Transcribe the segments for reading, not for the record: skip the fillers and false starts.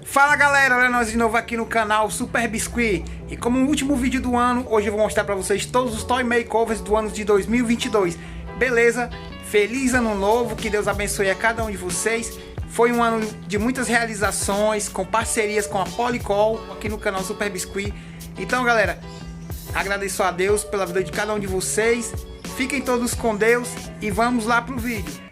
Fala galera, olha nós de novo aqui no canal Super Biscuit. E como último vídeo do ano, hoje eu vou mostrar pra vocês todos os toy makeovers do ano de 2022. Beleza? Feliz ano novo, que Deus abençoe a cada um de vocês. Foi um ano de muitas realizações, com parcerias com a Policol aqui no canal Super Biscuit. Então galera, agradeço a Deus pela vida de cada um de vocês. Fiquem todos com Deus e vamos lá pro vídeo.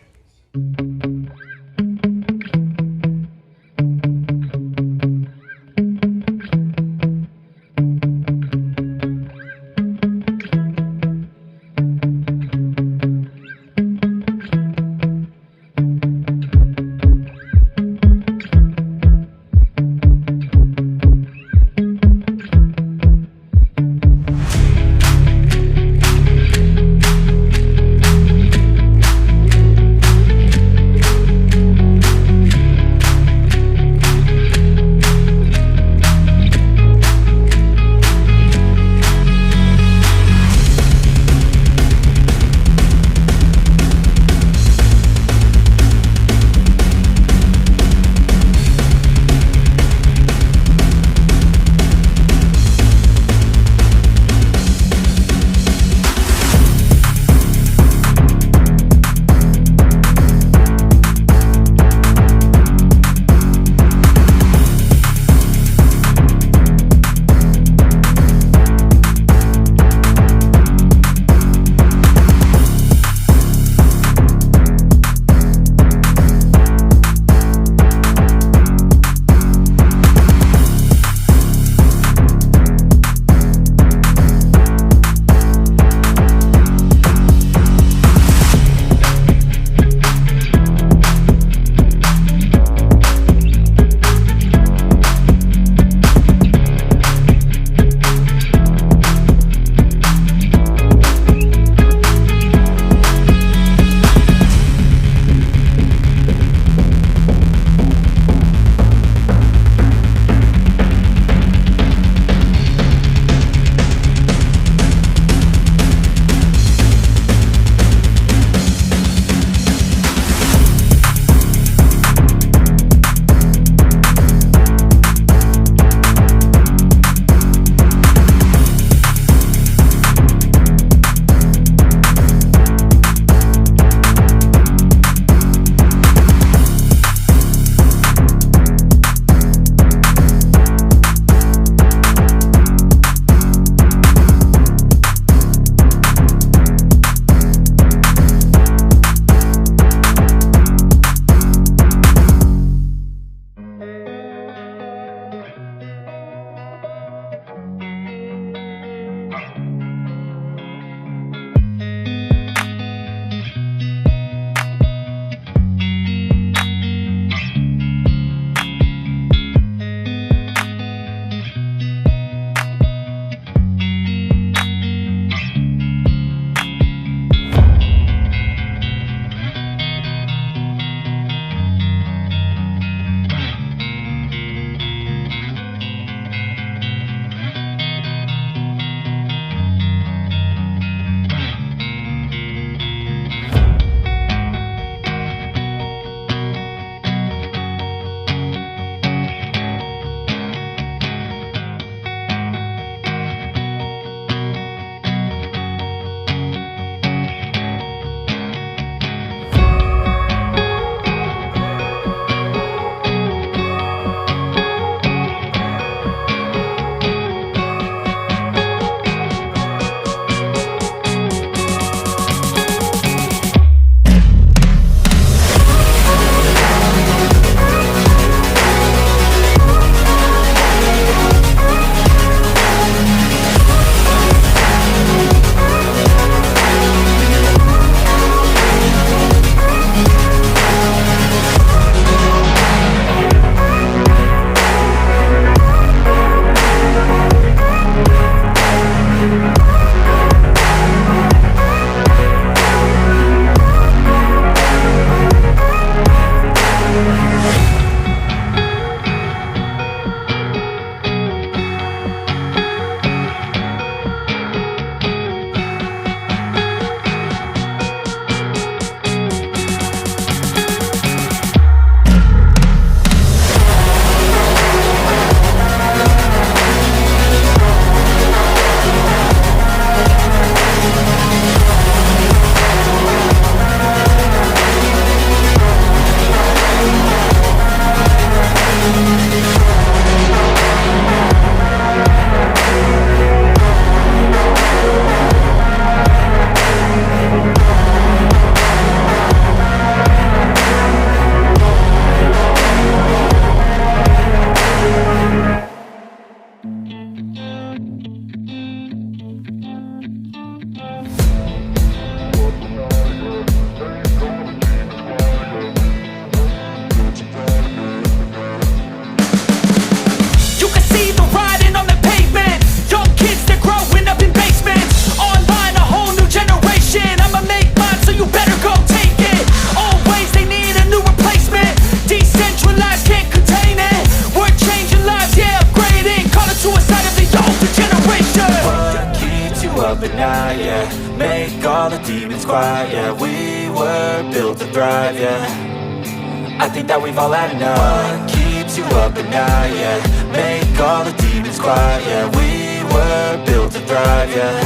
all the demons quiet, yeah. We were built to thrive, yeah. I think that we've all had enough. What keeps you up at night, yeah. Make all the demons quiet, yeah. We were built to thrive, yeah.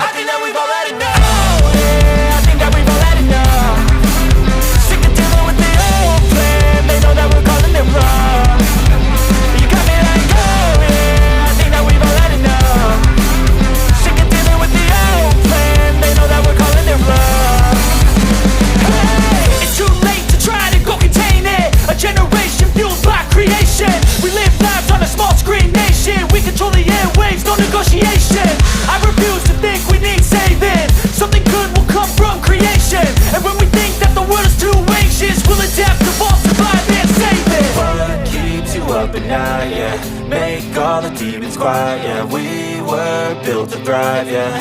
I think that we've all had enough. Oh, yeah, I think that we've all had enough. Sick of dealing with the old plan. They know that we're calling it wrong. You got me like, oh yeah, I think that we've all had enough. Sick of dealing with the old plan. They know that we're calling it wrong. Hey, it's too late to try to go contain it. A generation fueled by creation. We live lives on a small screen nation. We control the airwaves, no negotiation. I refuse to think we need saving. Something good will come from creation. And when we think that the world is too anxious, we'll adapt, evolve, survive and save it. What keeps you up at night, yeah. Make all the demons quiet, yeah. We were built to thrive, yeah.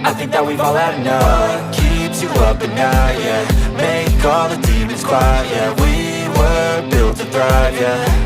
I think that we've all had enough. What keeps you up at night, yeah. Make all the demons quiet, yeah. We were built to thrive, yeah.